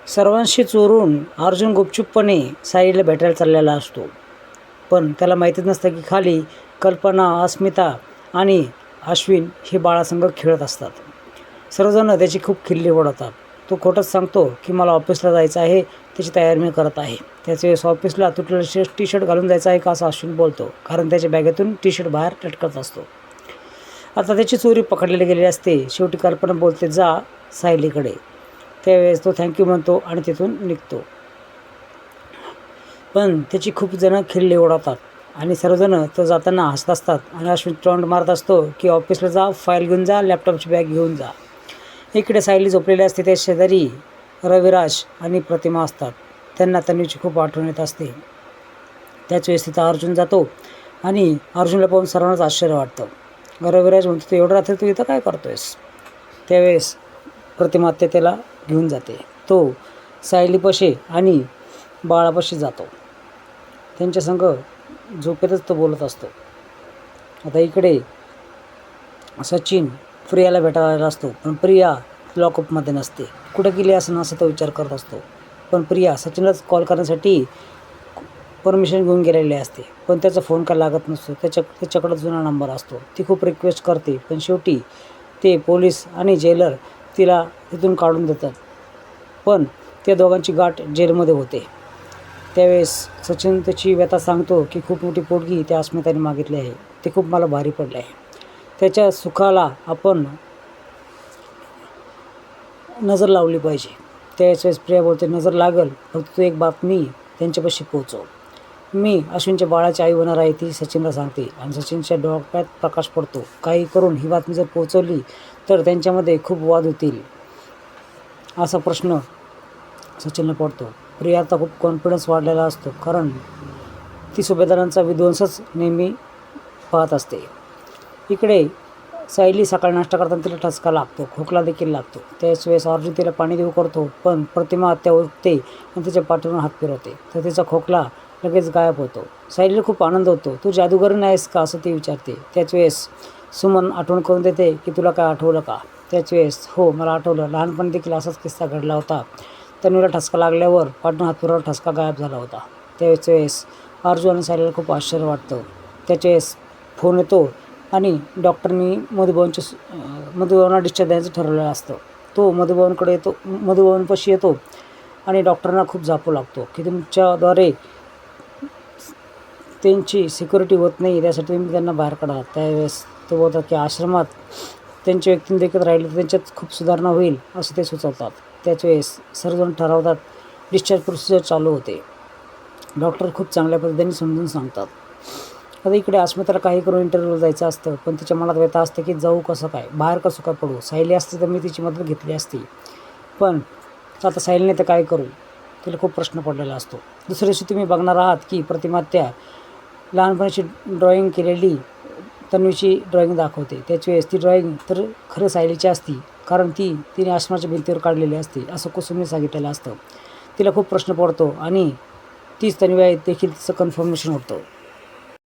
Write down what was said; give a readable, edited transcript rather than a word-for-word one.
सर्वांशी चोरून अर्जुन गुपचूपपणे सायलीला भेटायला चाललेला असतो. पण त्याला माहितीच नसतं की खाली कल्पना, अस्मिता आणि अश्विन हे बाळासंग खेळत असतात. सर्वजण त्याची खूप खिल्ली उडवतात. तो खोटंच सांगतो की मला ऑफिसला जायचं आहे, त्याची तयारी मी करत आहे. त्याच्या वेळेस ऑफिसला तुटलेलं टी शर्ट घालून जायचं आहे का असं अश्विन बोलतो, कारण त्याच्या बॅगेतून टी शर्ट बाहेर लटकत असतो. आता त्याची चोरी पकडलेली गेलेली असते. शेवटी कल्पना बोलते जा सायलीकडे. त्यावेळेस तो थँक्यू म्हणतो आणि तिथून निघतो. पण त्याची खूप जणं खिल्ली उडवतात आणि सर्वजण तो जाताना हसत असतात आणि अश्विन तोंड मारत असतो की ऑफिसला जा, फाईल घेऊन जा, लॅपटॉपची बॅग घेऊन जा. इकडे सायली झोपलेली असते. त्या शेजारी रविराज आणि प्रतिमा असतात. त्यांना तन्वीची खूप आठवण येत असते. त्याच वेळेस तिथं अर्जुन जातो आणि अर्जुनला पाहून सर्वांनाच आश्चर्य वाटतं. रविराज म्हणतो तू एवढं रात्री तू इथं काय करतोयस? त्यावेळेस प्रतिमा आत्या त्याला घेऊन जाते. तो सायलीपाशी आणि बाळापाशी जातो. त्यांच्या संग झोपेतच तो बोलत असतो. आता इकडे सचिन प्रियाला भेटायला आलेला असतो. पण प्रिया लॉकअपमध्ये नसते. कुठं गेली असं तो विचार करत असतो. पण प्रिया सचिनलाच कॉल करण्यासाठी परमिशन घेऊन गेलेली असते. पण त्याचा फोन काय लागत नसतो. त्याच्याकडं जुना नंबर असतो. ती खूप रिक्वेस्ट करते. पण शेवटी ते पोलीस आणि जेलर तिला तिथून काढून देतात. पण त्या दोघांची गाठ जेलमध्ये होते. त्यावेळेस सचिन त्याची व्यथा सांगतो की खूप मोठी पोटगी त्या अस्मिताने मागितली आहे. ते खूप मला भारी पडले आहे. त्याच्या सुखाला आपण नजर लावली पाहिजे. त्यावेळेस प्रिया बोलते नजर लागल, फक्त तू एक बातमी त्यांच्यापाशी पोहोचव. मी अश्विनच्या बाळाची आई होणार आहे ती सचिनला सांगते आणि सचिनच्या डोक्यात प्रकाश पडतो. काही करून ही बातमी जर पोहोचवली तर त्यांच्यामध्ये खूप वाद होतील असा प्रश्न सचिनला पडतो. प्रियाचा खूप कॉन्फिडन्स वाढलेला असतो, कारण ती सुभेदारांचा विध्वंसच नेहमी पाहत असते. इकडे सायली सकाळी नाश्ता करताना तिला ठसका लागतो, खोकला देखील लागतो. त्याच वेळेस अर्जुन तिला पाणी देऊ करतो. पण प्रतिमा आत्या उठते आणि तिच्या पाठीवरून हात फिरवते तर तिचा खोकला लगेच गायब होतो. सायलीला खूप आनंद होतो. तू जादूगर नाहीस का असं ती विचारते. त्याच वेळेस सुमन आठवण करून देते की तुला काय आठवलं का? त्याच वेळेस हो मला आठवलं, लहानपणी देखील असाच किस्सा घडला होता. तन्वीला ठसका लागल्यावर पाठून हात फिरवला, ठसका गायब झाला होता. त्याच वेळेस अर्जुन आणि सायलीला खूप आश्चर्य वाटतं. त्याच्या वेळेस फोन येतो आणि डॉक्टरनी मधुबाबूंना डिस्चार्ज द्यायचं ठरवलेलं असतं. तो मधुबाबूंकडे येतो, मधुबाबूंपाशी येतो आणि डॉक्टरांना खूप जापू लागतो की तुमच्याद्वारे त्यांची सिक्युरिटी होत नाही, त्यासाठी तुम्ही त्यांना बाहेर काढा. त्यावेळेस ते बोलतात की आश्रमात त्यांच्या व्यक्तीने देखील राहिले तर त्यांच्यात खूप सुधारणा होईल असं ते सुचवतात. त्याच वेळेस सर्वजण ठरवतात. डिस्चार्ज प्रोसिजर चालू होते. डॉक्टर खूप चांगल्या पद्धतीने समजून सांगतात. आता इकडे अस्मिताला काही करून इंटरव्ह्यूला जायचं असतं. पण तिच्या मनात व्यथा असते की जाऊ कसं काय, बाहेर कसं काय पडू. सायली असते तर मी तिची मदत घेतली असती, पण आता सायलीने तर काय करू, तिला खूप प्रश्न पडलेला असतो. दुसऱ्या दिवशी तुम्ही बघणार आहात की प्रतिमा त्या लहानपणाची ड्रॉइंग केलेली तन्वीची ड्रॉइंग दाखवते. त्याच वेळेस ती ड्रॉइंग तर खरं सायलीची असती, कारण तिने आश्रमाच्या भिंतीवर काढलेली असते असं कुसुमने सांगितलेलं असतं. तिला खूप प्रश्न पडतो आणि तीच तन्वी आहे देखील तिचं कन्फर्मेशन होतं.